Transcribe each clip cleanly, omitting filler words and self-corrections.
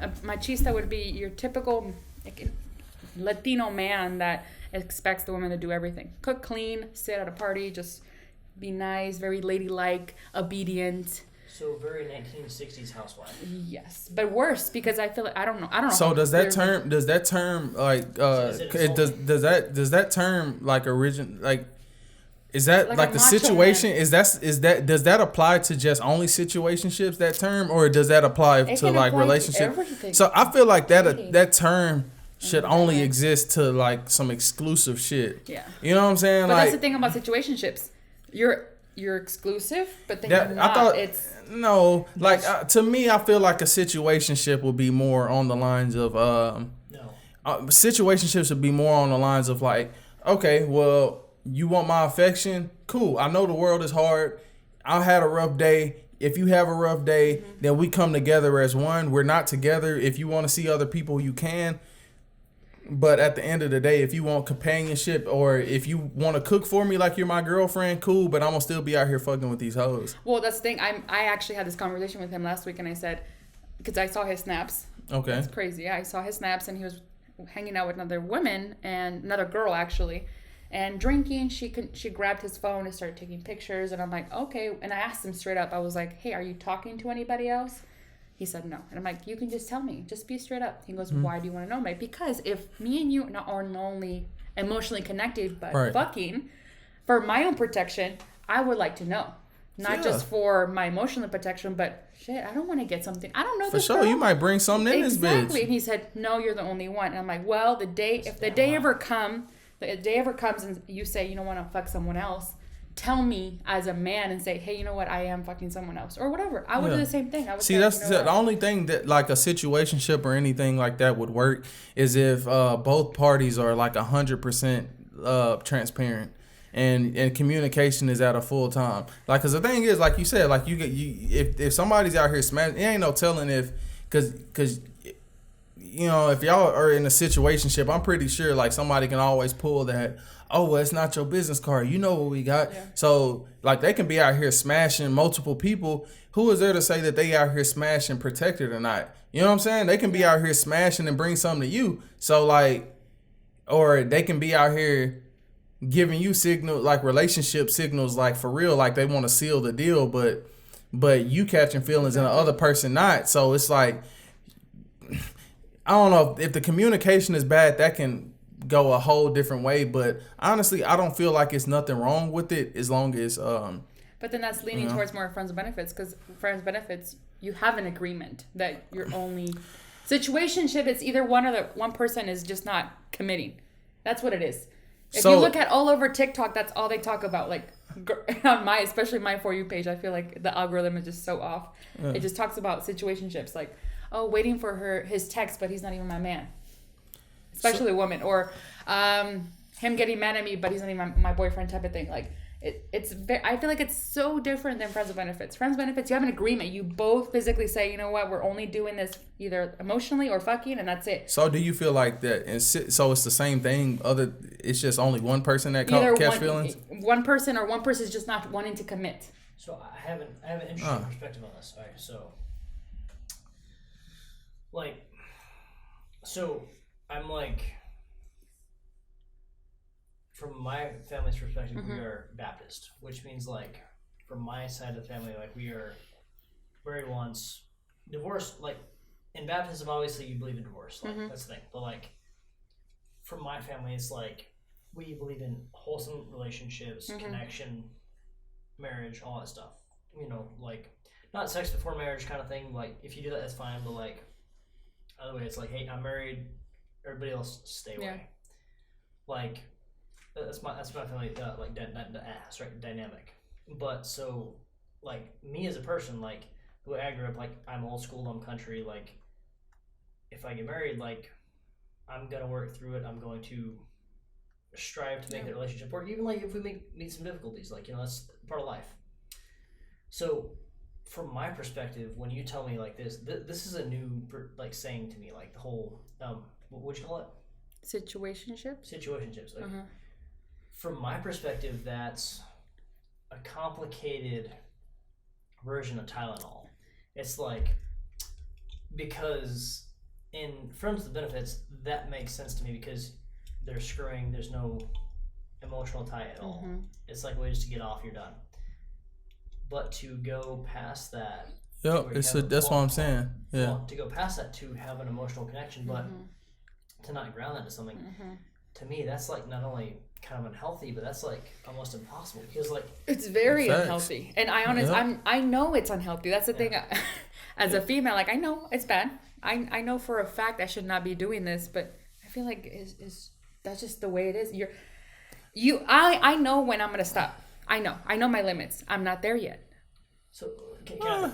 A machista would be your typical like, Latino man that expects the woman to do everything. Cook, clean, sit at a party, just be nice, very ladylike, obedient. So very 1960s housewife. Yes, but worse because I feel like I don't know. So does that term like does that term like is that like the situation man. Is that does that apply to just only situationships, that term, or does that apply to like relationships? So I feel like that term should only exist to like some exclusive shit. Yeah. You know what I'm saying? But like, that's the thing about situationships. You're exclusive, but then you're not. To me, I feel like a situationship would be more on the lines of situationships would be more on the lines of like, okay, well, you want my affection? Cool. I know the world is hard. I had a rough day. If you have a rough day, then we come together as one. We're not together. If you want to see other people, you can. But at the end of the day, if you want companionship or if you want to cook for me like you're my girlfriend, cool, but I'm going to still be out here fucking with these hoes. Well, that's the thing. I actually had this conversation with him last week, and I said, because I saw his snaps. Okay. That's crazy. Yeah, I saw his snaps, and he was hanging out with another woman and another girl, actually, and drinking. She grabbed his phone and started taking pictures, and I'm like, okay. And I asked him straight up. I was like, hey, are you talking to anybody else? He said no. And I'm like, you can just tell me. Just be straight up. He goes, why do you want to know me? Because if me and you are not only emotionally connected, but fucking, for my own protection, I would like to know. Not just for my emotional protection, but shit, I don't want to get something. I don't know this girl. For sure, you might bring something in this bitch. Exactly. And he said, no, you're the only one. And I'm like, well, if the day ever comes and you say you don't want to fuck someone else, tell me as a man and say, hey, you know what, I am fucking someone else or whatever. I would do the same thing. I would see, that's the only thing that like a situationship or anything like that would work is if both parties are like 100% transparent and communication is at a full time. Like, cause the thing is, like you said, like if somebody's out here smashing, it ain't no telling cause you know, if y'all are in a situationship, I'm pretty sure like somebody can always pull that, oh, well, it's not your business card. You know what we got. Yeah. So, like, they can be out here smashing multiple people. Who is there to say that they out here smashing protected or not? You know what I'm saying? They can be out here smashing and bring something to you. So, like, or they can be out here giving you relationship signals, like, for real, like they want to seal the deal, but you catching feelings and the other person not. So, it's like, I don't know. If the communication is bad, that can go a whole different way, but honestly I don't feel like it's nothing wrong with it as long as but then that's leaning towards more friends with benefits, because friends with benefits, you have an agreement that you're only situationship, it's either one person is just not committing. That's what it is. If you look at all over TikTok, that's all they talk about, like on especially my For You page. I feel like the algorithm is just so off. It just talks about situationships, like, oh, waiting for his text, but he's not even my man. Especially a woman, or him getting mad at me, but he's not even my boyfriend, type of thing. Like I feel like it's so different than friends with benefits. Friends with benefits, you have an agreement. You both physically say, you know what, we're only doing this either emotionally or fucking, and that's it. So do you feel like that? And so it's the same thing. It's just only one person that catch feelings. One person is just not wanting to commit. So I have an interesting perspective on this. All right, so I'm like, from my family's perspective, we are Baptist, which means like, from my side of the family, like we are married once, divorced. Like in baptism, obviously you believe in divorce, like that's the thing. But like, from my family, it's like we believe in wholesome relationships, connection, marriage, all that stuff. You know, like not sex before marriage kind of thing. Like if you do that, that's fine. But like, other way, it's like, hey, I'm married. Everybody else stay away. Yeah. Like that's my family dynamic. But so like me as a person, like the way I grew up, like I'm old school, I'm country. Like if I get married, like I'm gonna work through it. I'm going to strive to make the relationship work, even like if we meet some difficulties. Like, you know, that's part of life. So from my perspective, when you tell me like this is a new like saying to me, like the whole what would you call it? Situationships. Like, from my perspective, that's a complicated version of Tylenol. It's like because in friends with benefits, that makes sense to me because they're screwing. There's no emotional tie at all. It's like a way just to get off. You're done. But to go past that, yep, that's what I'm saying. Yeah. Well, to go past that to have an emotional connection, but to not ground that to something, to me, that's like not only kind of unhealthy, but that's like almost impossible because like it's very unhealthy. And I know it's unhealthy. That's the thing. As a female, like I know it's bad. I know for a fact I should not be doing this, but I feel like that's just the way it is. I know when I'm gonna stop. I know my limits. I'm not there yet. So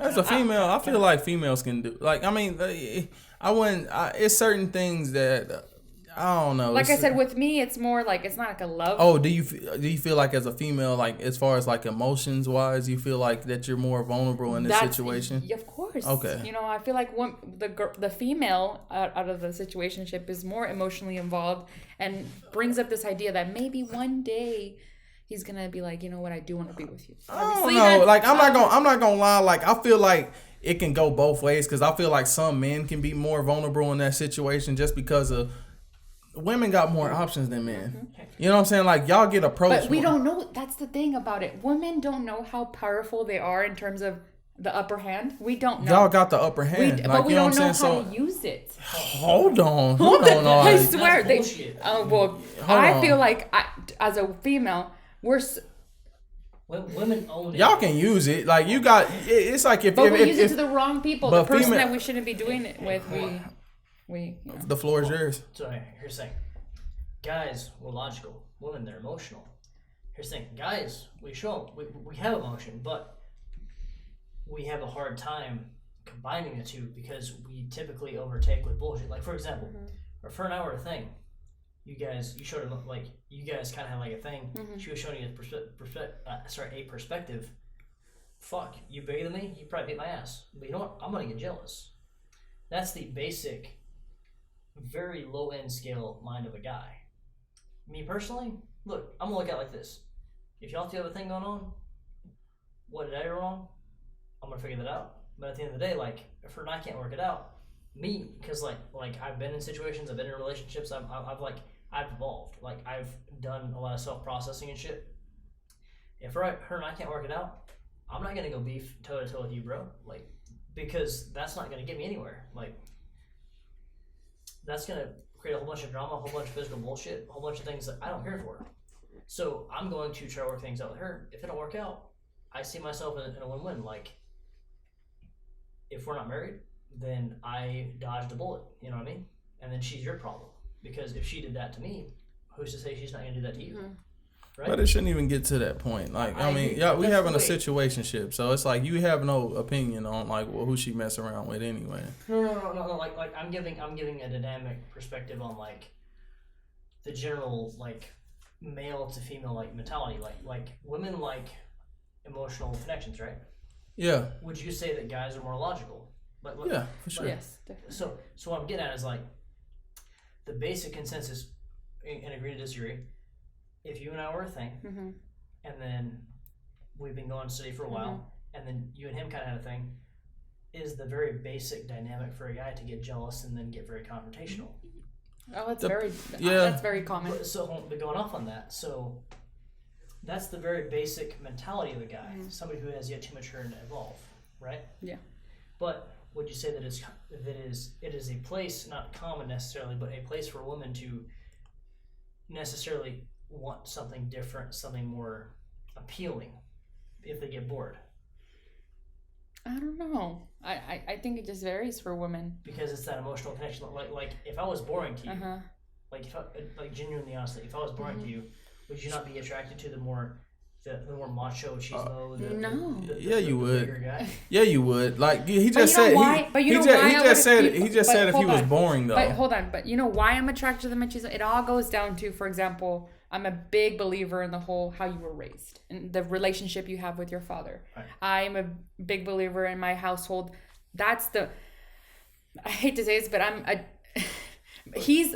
as a female, I feel like females can do. Like I mean, I wouldn't. It's certain things that I don't know. Like I said, with me, it's more like it's not like a love. Oh, do you feel like as a female, like as far as like emotions wise, you feel like that you're more vulnerable in this situation? Of course. Okay. You know, I feel like the female out of the situationship is more emotionally involved and brings up this idea that maybe one day he's gonna be like, you know what, I do want to be with you. Obviously, I don't know. Like I'm not gonna lie. Like I feel like it can go both ways because I feel like some men can be more vulnerable in that situation just because of. Women got more options than men. You know what I'm saying? Like, y'all get approached. But we don't know. That's the thing about it. Women don't know how powerful they are in terms of the upper hand. We don't know. Y'all got the upper hand. But we don't know how to use it. Hold on. I swear. I feel like, as a female, women own it. Y'all can use it. Like, you got... It's like if... But we use it to the wrong people. The person that we shouldn't be doing it with, The floor is yours. So here's the thing. Guys, we're logical. Women, they're emotional. Here's the thing. Guys, we have emotion, but we have a hard time combining the two because we typically overtake with bullshit. Like, for example, for an hour thing, you showed him, like, you guys kind of had like a thing. She was showing you a perspective. Fuck, you bigger than me? You probably beat my ass. But you know what? I'm going to get jealous. That's the basic... very low end scale mind of a guy. Me personally, look, I'm gonna look at it like this. If y'all two have a thing going on, what did I do wrong? I'm gonna figure that out. But at the end of the day, like if her and I can't work it out, me, because like I've been in situations, I've been in relationships, I've evolved. Like I've done a lot of self processing and shit. If her and I can't work it out, I'm not gonna go beef toe to toe with you, bro. Like because that's not gonna get me anywhere. Like. That's going to create a whole bunch of drama, a whole bunch of physical bullshit, a whole bunch of things that I don't care for. So I'm going to try to work things out with her. If it don't work out, I see myself in a win-win. Like, if we're not married, then I dodged a bullet, you know what I mean? And then she's your problem. Because if she did that to me, who's to say she's not going to do that to you? Right? But it shouldn't even get to that point. Like, I mean, we having a situationship, so it's like you have no opinion on like who she mess around with anyway. No. Like I'm giving a dynamic perspective on like the general like male to female like mentality. Like women like emotional connections, right? Yeah. Would you say that guys are more logical? Yeah, for sure. Yes, definitely. So what I'm getting at is like the basic consensus and agree to disagree. If you and I were a thing, and then we've been going steady for a while, and then you and him kind of had a thing, is the very basic dynamic for a guy to get jealous and then get very confrontational. Oh, that's very common. So, but going off on that, so that's the very basic mentality of a guy, somebody who has yet to mature and evolve, right? Yeah. But would you say that it is a place, not common necessarily, but a place for a woman to necessarily want something different, something more appealing if they get bored? I don't know. I think it just varies for women. Because it's that emotional connection. Like if I was boring to you, like genuinely honestly, if I was boring to you, would you not be attracted to the more macho chismo? No. Yeah, you would. Guy? Yeah, you would. Like he just said. He just said if he was boring though. But hold on. But you know why I'm attracted to the machismo? It all goes down to, for example, I'm a big believer in the whole how you were raised and the relationship you have with your father. Right. I'm a big believer in my household. I hate to say this, but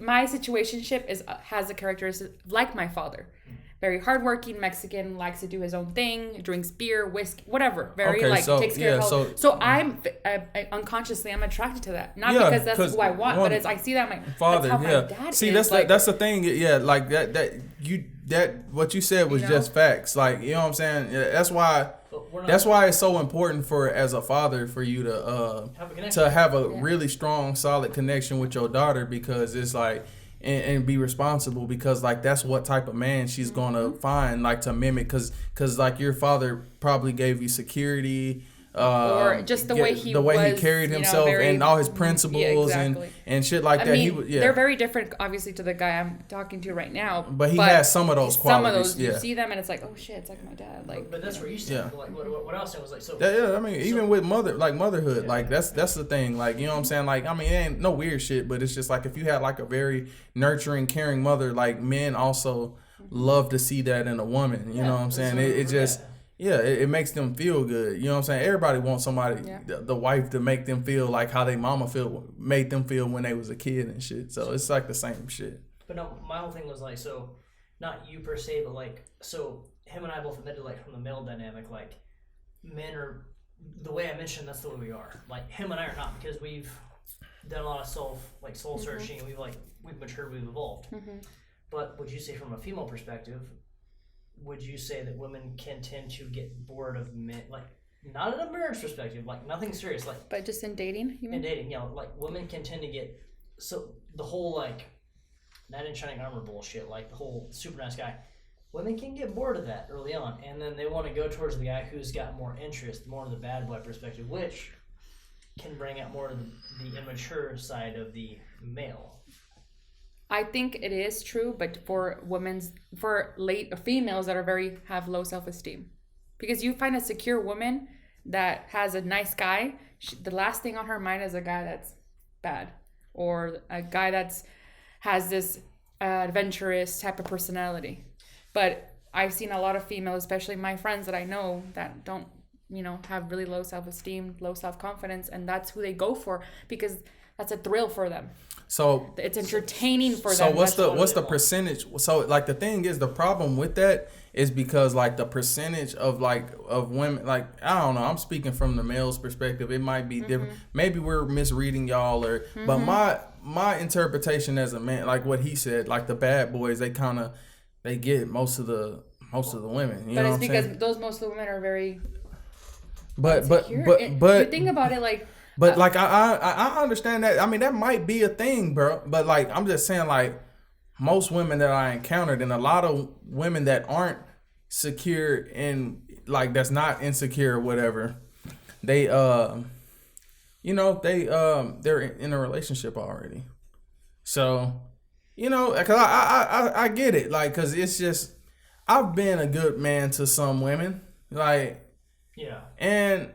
my situationship has a characteristic like my father. very hardworking Mexican, likes to do his own thing, drinks beer, whiskey, whatever. Very takes care of health. So I'm unconsciously I'm attracted to that, not because that's who I want, but it's I see that my father. That's how my dad see, is. that's the thing. Yeah, like that what you said was just facts. Like, you know what I'm saying. Yeah, that's why it's so important for as a father for you to have a really strong, solid connection with your daughter, because it's like. And be responsible, because like that's what type of man she's gonna find, like to mimic, because like your father probably gave you security, or just the way he carried himself, and all his principles and shit like that. They're very different, obviously, to the guy I'm talking to right now. But he has some of those qualities. You see them, and it's like, oh shit, it's like my dad. Like, but that's where you said. Like, what I was saying was like, so. Yeah, I mean, even with motherhood, like that's the thing. Like, you know what I'm saying? Like, I mean, it ain't no weird shit, but it's just like if you had like a very nurturing, caring mother, like men also love to see that in a woman. You know what I'm saying? It just. Yeah, it makes them feel good. You know what I'm saying? Everybody wants somebody, the wife, to make them feel like how they mama made them feel when they was a kid and shit. So it's like the same shit. But no, my whole thing was like, so not you per se, but like, so him and I both admitted, like, from the male dynamic, like, men are, the way I mentioned, that's the way we are. Like, him and I are not, because we've done a lot of soul searching, and we've matured, we've evolved. But would you say from a female perspective, would you say that women can tend to get bored of men, like, not in a marriage perspective, like nothing serious, like, but just in dating, you mean? In dating, like women can tend to get, so the whole like knight in shining armor bullshit, like the whole super nice guy, women can get bored of that early on, and then they want to go towards the guy who's got more interest, more of the bad boy perspective, which can bring out more of the immature side of the male. I think it is true, but for females that have low self-esteem, because you find a secure woman that has a nice guy, the last thing on her mind is a guy that's bad, or a guy has this adventurous type of personality. But I've seen a lot of females, especially my friends that I know, that don't, have really low self-esteem, low self-confidence, and that's who they go for, because that's a thrill for them. So it's entertaining for them. So what's the percentage? So like the thing is, the problem with that is because like the percentage of women, like, I don't know, I'm speaking from the male's perspective. It might be different. Maybe we're misreading y'all, but my interpretation as a man, like what he said, like the bad boys, they get most of the women. You know it's what because I'm saying? those most of the women are very. But you think about it, like. But like I understand that. I mean, that might be a thing, bro. But like I'm just saying, like most women that I encountered, and a lot of women that aren't secure and like that's not insecure or whatever, they they're in a relationship already. So, cause I get it, like, cause it's just I've been a good man to some women, like, and.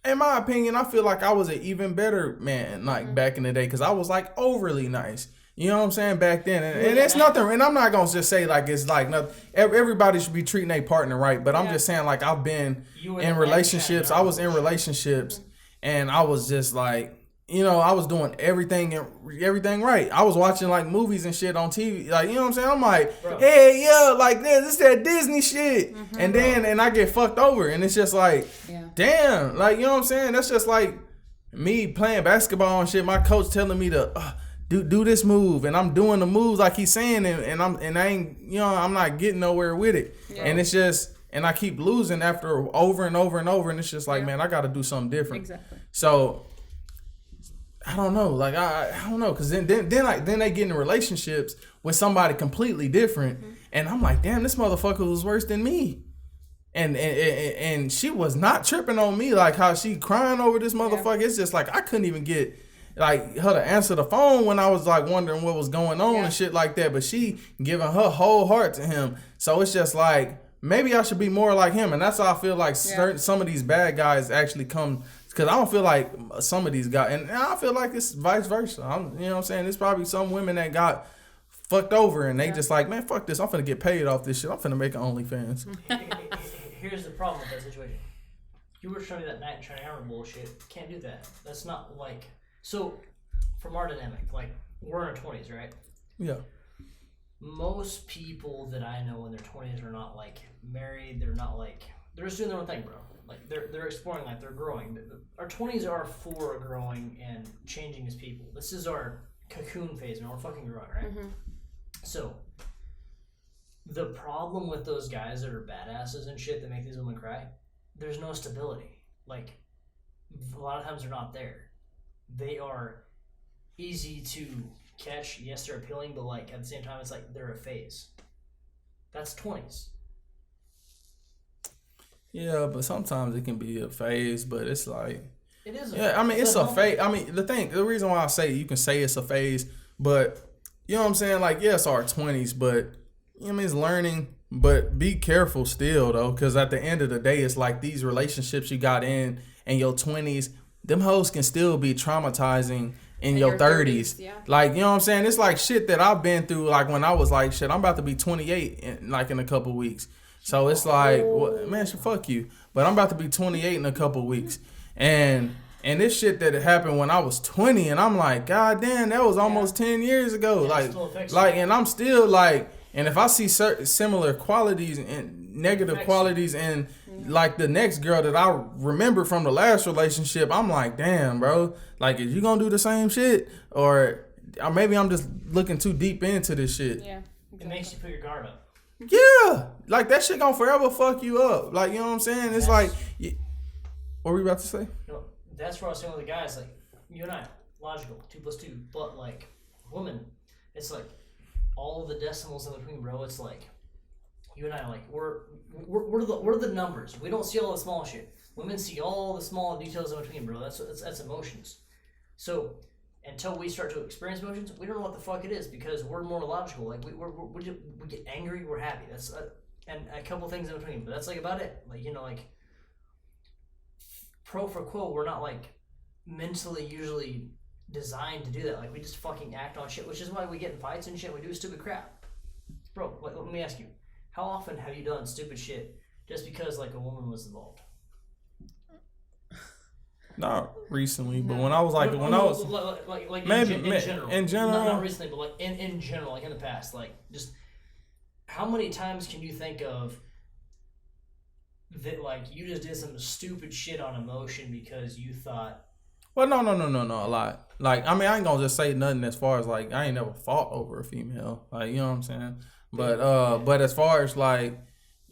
In my opinion, I feel like I was an even better man, like back in the day, because I was like overly nice. You know what I'm saying? Back then, and it's nothing. And I'm not gonna just say like it's like nothing. Everybody should be treating their partner right, but I'm just saying like I've been in relationships. I was in relationships, and I was just like, I was doing everything right. I was watching like movies and shit on TV, like, you know what I'm saying? I'm like, hey, yeah, like this that Disney shit, and then I get fucked over, and it's just like, damn, like, you know what I'm saying? That's just like me playing basketball and shit. My coach telling me to do this move, and I'm doing the moves like he's saying, and I ain't, I'm not getting nowhere with it, and it's just. And I keep losing after over and over and over, and it's just like, man, I got to do something different. Exactly. So. I don't know, like I don't know, cause then they get in relationships with somebody completely different, and I'm like, damn, this motherfucker was worse than me, and she was not tripping on me like how she crying over this motherfucker. It's just like I couldn't even get like her to answer the phone when I was like wondering what was going on and shit like that, but she giving her whole heart to him. So it's just like maybe I should be more like him, and that's how I feel like some of these bad guys actually come. Because I don't feel like some of these guys, and I feel like it's vice versa. You know what I'm saying? There's probably some women that got fucked over, and they just like, man, fuck this. I'm finna get paid off this shit. I'm finna make an OnlyFans. Here's the problem with that situation. You were showing me that knight in shining armor bullshit. Can't do that. That's not like... So, from our dynamic, like, we're in our 20s, right? Yeah. most people that I know in their 20s are not like married. They're not like, they're just doing their own thing, bro. Like they're exploring life. They're growing. Our 20s are for growing and changing as people. This is our cocoon phase, and we're fucking growing, right? Mm-hmm. So the problem with those guys that are badasses and shit that make these women cry, there's no stability. Like a lot of times they're not there. They are easy to catch. Yes, they're appealing, but like at the same time, it's like they're a phase. That's 20s. Yeah, but sometimes it can be a phase, but it's like, It is. I mean, it's a phase. I mean, the reason why I say you can say it's a phase, but you know what I'm saying? Like, yes, our 20s, but you know what I mean, it's learning, but be careful still though, because at the end of the day, it's like these relationships you got in your 20s, them hoes can still be traumatizing in your 30s. Yeah. Like, you know what I'm saying? It's like shit that I've been through, like when I was like, shit, I'm about to be 28 in a couple weeks. So it's like, man, fuck you. But I'm about to be 28 in a couple weeks. And this shit that happened when I was 20, and I'm like, God damn, that was almost 10 years ago. And I'm still like, and if I see certain similar qualities and negative qualities in like the next girl that I remember from the last relationship, I'm like, damn, bro, like, is you gonna do the same shit? Or maybe I'm just looking too deep into this shit. Yeah. Exactly. It makes you put your guard up. Yeah, like that shit gonna forever fuck you up. Like, you know what I'm saying? It's like, what were you about to say? No, that's what I was saying with the guys. Like, you and I, logical, 2 + 2. But like, women, it's like all of the decimals in between, bro. It's like you and I, like we're the numbers. We don't see all the small shit. Women see all the small details in between, bro. That's emotions. So until we start to experience emotions, we don't know what the fuck it is because we're more logical. Like we get angry, we're happy. That's and a couple things in between, but that's like about it. Like, you know, like pro for quo, we're not like mentally usually designed to do that. Like we just fucking act on shit, which is why we get in fights and shit. We do stupid crap, bro. Like, let me ask you, how often have you done stupid shit just because like a woman was involved? Not recently, but when I was like, like maybe in general, not recently, but like in general, like in the past, like just how many times can you think of that like you just did some stupid shit on emotion because you thought? Well, no, a lot. Like, I mean, I ain't gonna just say nothing as far as like I ain't never fought over a female, like, you know what I'm saying. But as far as like,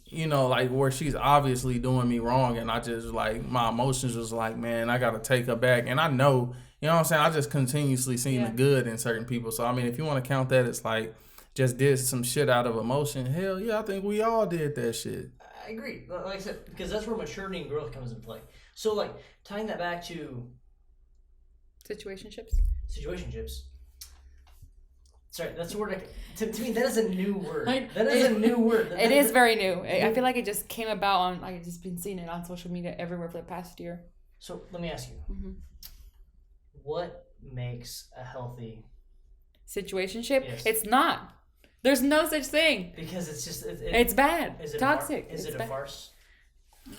you know, like where she's obviously doing me wrong and I just like my emotions was like, man, I gotta take her back. And I know, you know what I'm saying, I just continuously seen the good in certain people. So I mean, if you want to count that as like just did some shit out of emotion, hell yeah, I think we all did that shit. I agree. Like I said, because that's where maturity and growth comes into play. So like tying that back to situationships. Sorry, that's a word. To me, that is a new word. That is a new word. It is very new. I feel like it just came about on. I've just been seeing it on social media everywhere for the past year. So let me ask you, what makes a healthy situationship? Yes. It's not. There's no such thing. Because it's just it's bad. It's toxic. Is it a farce? I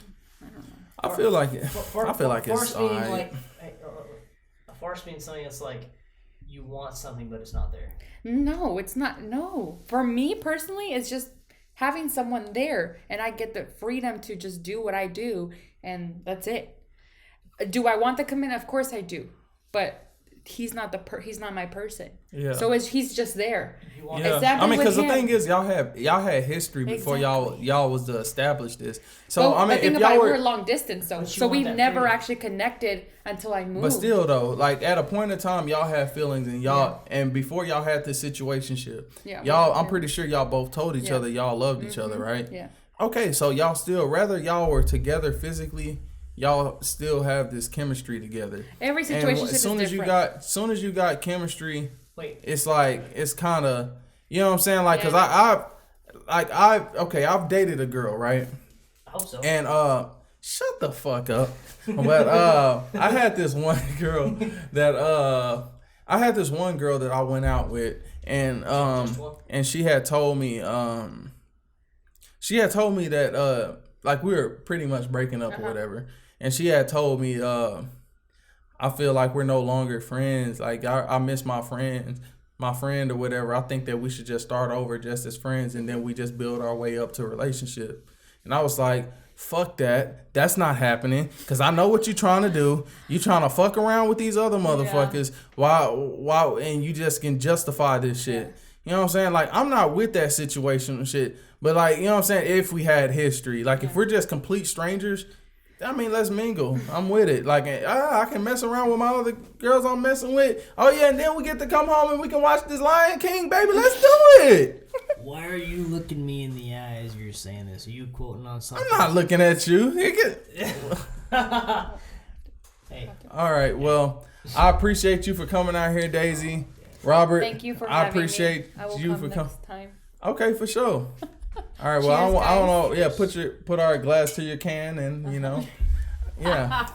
don't know. I feel like it. I feel like it's farce like a farce means something that's like you want something but it's not there. No, it's not. No. For me personally, it's just having someone there and I get the freedom to just do what I do and that's it. Do I want the commitment? Of course I do. But he's not my person. Yeah. So he's just there. Yeah. Exactly. I mean, because the thing is, y'all had history before y'all was to establish this. So I mean, if y'all we're long distance, so we've never actually connected until I moved. But still, though, like at a point in time, y'all had feelings, and and before y'all had this situationship, I'm pretty sure y'all both told each other y'all loved each other, right? Yeah. Okay, so y'all still, whether y'all were together physically, y'all still have this chemistry together. Every situation is different. As soon as you got chemistry, it's like it's kind of, you know what I'm saying, like, cause I've dated a girl, right? I hope so. And shut the fuck up. But I had this one girl that I went out with, and she had told me that like we were pretty much breaking up or whatever. And she had told me, I feel like we're no longer friends. Like I miss my friends. my friend or whatever, I think that we should just start over just as friends, and then we just build our way up to a relationship. And I was like, fuck that. That's not happening. Because I know what you're trying to do. You trying to fuck around with these other motherfuckers. Yeah. Why? And you just can justify this shit. You know what I'm saying? Like, I'm not with that situation and shit. But, like, you know what I'm saying? If we had history. Like, if we're just complete strangers, I mean, let's mingle. I'm with it. Like, I can mess around with my other girls I'm messing with. Oh, yeah, and then we get to come home and we can watch this Lion King, baby. Let's do it. Why are you looking me in the eye as you're saying this? Are you quoting on something? I'm not looking at you. Hey. All right. Well, I appreciate you for coming out here, Daisy. Robert, thank you for having me. I will you come for coming. next time. Okay, for sure. All right. Well, Cheers, I don't know. Yeah, put our glass to your can, and you know, yeah.